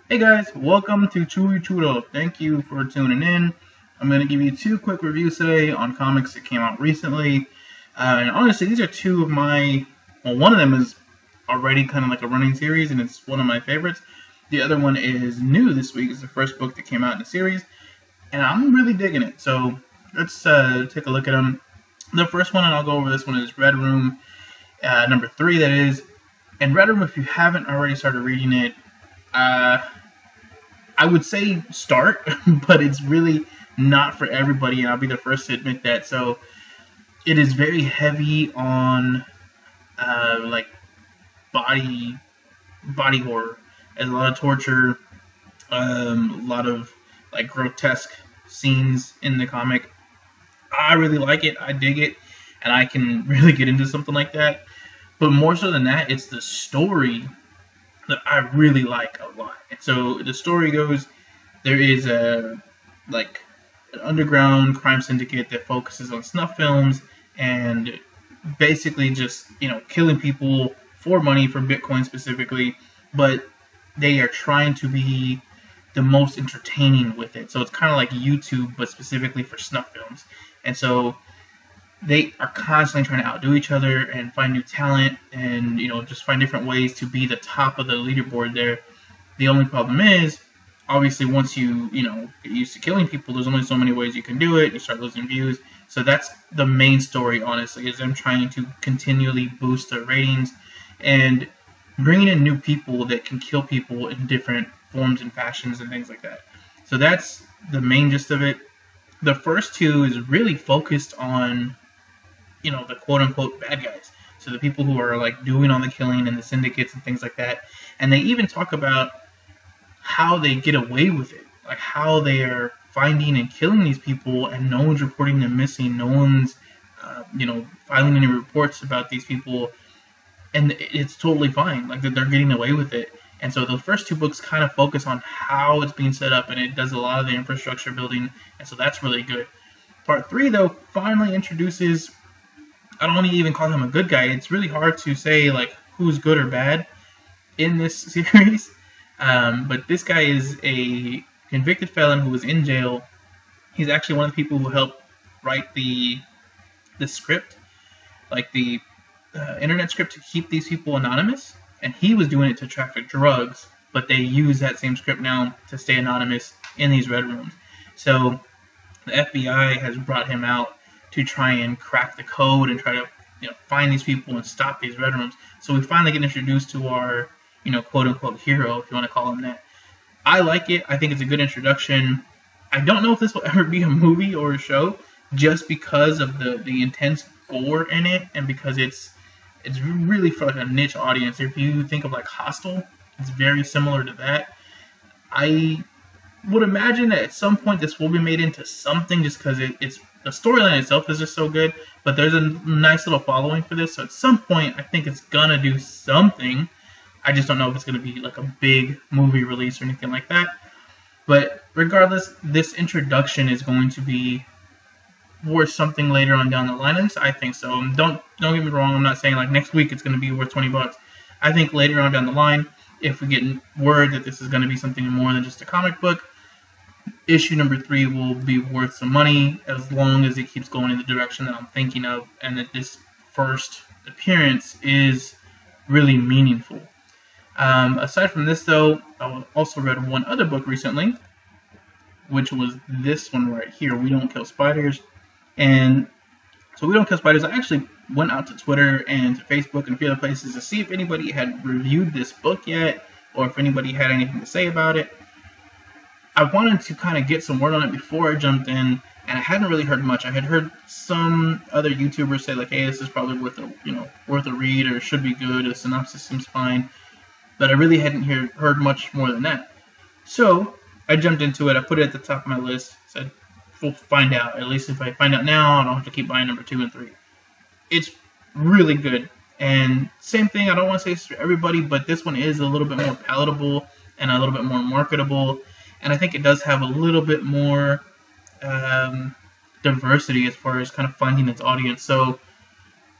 Hey guys, welcome to Chuy Chudo. Thank you for tuning in. I'm going to give you two quick reviews today on comics that came out recently. And honestly, these are two of my, well, one of them is already kind of like a running series and it's one of my favorites. The other one is new this week. It's the first book that came out in the series and I'm really digging it. So let's take a look at them. The first one, and I'll go over this one, is Red Room, number 3 that is. And Red Room, if you haven't already started reading it, I would say start, but it's really not for everybody, and I'll be the first to admit that. So it is very heavy on like body horror. There's a lot of torture, a lot of like grotesque scenes in the comic. I really like it. I dig it, and I can really get into something like that. But more so than that, it's the story that I really like a lot. And so the story goes, there is an underground crime syndicate that focuses on snuff films and basically just, killing people for money, for Bitcoin specifically, but they are trying to be the most entertaining with it. So it's kind of like YouTube, but specifically for snuff films. And so they are constantly trying to outdo each other and find new talent and, just find different ways to be the top of the leaderboard there. The only problem is, obviously, once you, get used to killing people, there's only so many ways you can do it. You start losing views. So that's the main story, honestly, is them trying to continually boost their ratings and bringing in new people that can kill people in different forms and fashions and things like that. So that's the main gist of it. The first two is really focused on the quote-unquote bad guys. So the people who are like doing all the killing and the syndicates and things like that. And they even talk about how they get away with it. Like how they are finding and killing these people and no one's reporting them missing. No one's, filing any reports about these people. And it's totally fine. Like that they're getting away with it. And so the first two books kind of focus on how it's being set up and it does a lot of the infrastructure building. And so that's really good. Part 3, though, finally introduces, I don't want to even call him a good guy. It's really hard to say like who's good or bad in this series. But this guy is a convicted felon who was in jail. He's actually one of the people who helped write the script, like the internet script to keep these people anonymous. And he was doing it to traffic drugs, but they use that same script now to stay anonymous in these red rooms. So the FBI has brought him out to try and crack the code and try to find these people and stop these red rooms. So we finally get introduced to our quote unquote hero, if you want to call him that. I like it. I think it's a good introduction. I don't know if this will ever be a movie or a show, just because of the intense gore in it, and because it's really for like a niche audience. If you think of like Hostel, it's very similar to that. I would imagine that at some point this will be made into something, just because it's the storyline itself is just so good, but there's a nice little following for this, so at some point I think it's gonna do something. I just don't know if it's gonna be like a big movie release or anything like that. But regardless, this introduction is going to be worth something later on down the line, and I think so. Don't get me wrong, I'm not saying like next week it's gonna be worth $20. I think later on down the line, if we get word that this is gonna be something more than just a comic book, issue number 3 will be worth some money, as long as it keeps going in the direction that I'm thinking of, and that this first appearance is really meaningful. Aside from this, though, I also read one other book recently, which was this one right here, We Don't Kill Spiders. And so We Don't Kill Spiders, I actually went out to Twitter and to Facebook and a few other places to see if anybody had reviewed this book yet, or if anybody had anything to say about it. I wanted to kind of get some word on it before I jumped in, and I hadn't really heard much. I had heard some other YouTubers say like, "Hey, this is probably worth a read, or should be good. The synopsis seems fine," but I really hadn't heard much more than that. So I jumped into it. I put it at the top of my list. Said, "We'll find out. At least if I find out now, I don't have to keep buying number 2 and 3." It's really good, and same thing. I don't want to say it's for everybody, but this one is a little bit more palatable and a little bit more marketable. And I think it does have a little bit more diversity as far as kind of finding its audience. So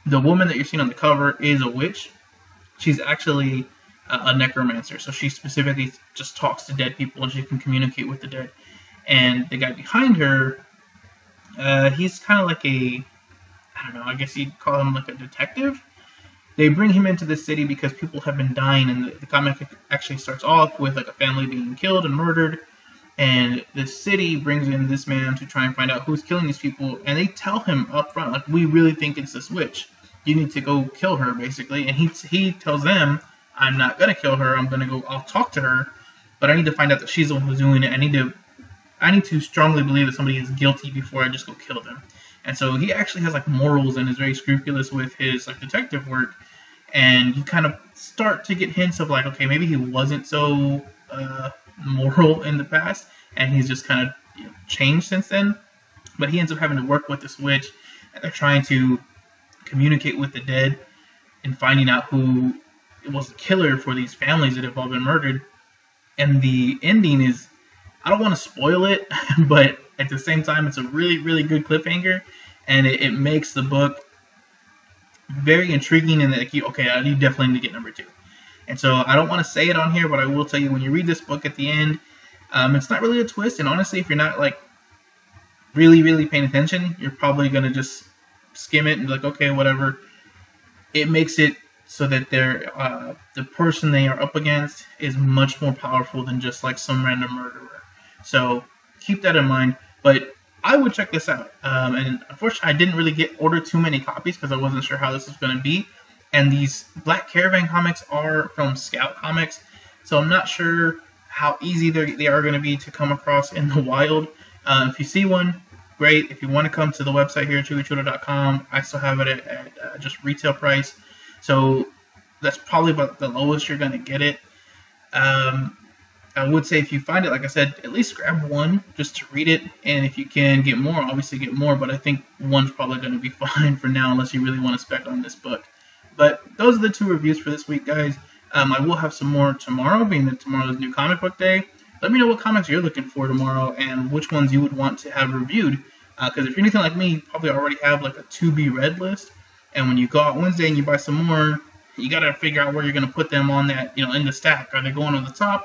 the woman that you're seeing on the cover is a witch. She's actually a necromancer. So she specifically just talks to dead people and she can communicate with the dead. And the guy behind her, he's kind of like I don't know, I guess you'd call him like a detective. They bring him into the city because people have been dying, and the comic actually starts off with like a family being killed and murdered. And the city brings in this man to try and find out who's killing these people, and they tell him up front, like, we really think it's this witch. You need to go kill her, basically. And he tells them, I'm not gonna kill her. I'll talk to her, but I need to find out that she's the one who's doing it. I need to strongly believe that somebody is guilty before I just go kill them. And so he actually has like morals and is very scrupulous with his like detective work. And you kind of start to get hints of like, okay, maybe he wasn't so moral in the past, and he's just kind of changed since then. But he ends up having to work with this witch, and they're trying to communicate with the dead and finding out who was the killer for these families that have all been murdered. And the ending is, I don't want to spoil it, but at the same time, it's a really, really good cliffhanger, and it makes the book very intriguing, and like, you definitely need to get number 2. And so I don't want to say it on here, but I will tell you, when you read this book at the end, it's not really a twist. And honestly, if you're not like really, really paying attention, you're probably going to just skim it and be like, okay, whatever. It makes it so that the person they are up against is much more powerful than just like some random murderer. So keep that in mind. But I would check this out. And unfortunately, I didn't really order too many copies because I wasn't sure how this was going to be. And these Black Caravan comics are from Scout Comics, so I'm not sure how easy they are going to be to come across in the wild. If you see one, great. If you want to come to the website here at ChewieChuda.com, I still have it at just retail price. So that's probably about the lowest you're going to get it. I would say if you find it, like I said, at least grab one just to read it. And if you can get more, obviously get more. But I think one's probably going to be fine for now, unless you really want to spec on this book. But those are the 2 reviews for this week, guys. I will have some more tomorrow, being that tomorrow is New Comic Book Day. Let me know what comics you're looking for tomorrow and which ones you would want to have reviewed. Because if you're anything like me, you probably already have like a to-be-read list. And when you go out Wednesday and you buy some more, you got to figure out where you're going to put them on that, in the stack. Are they going on the top?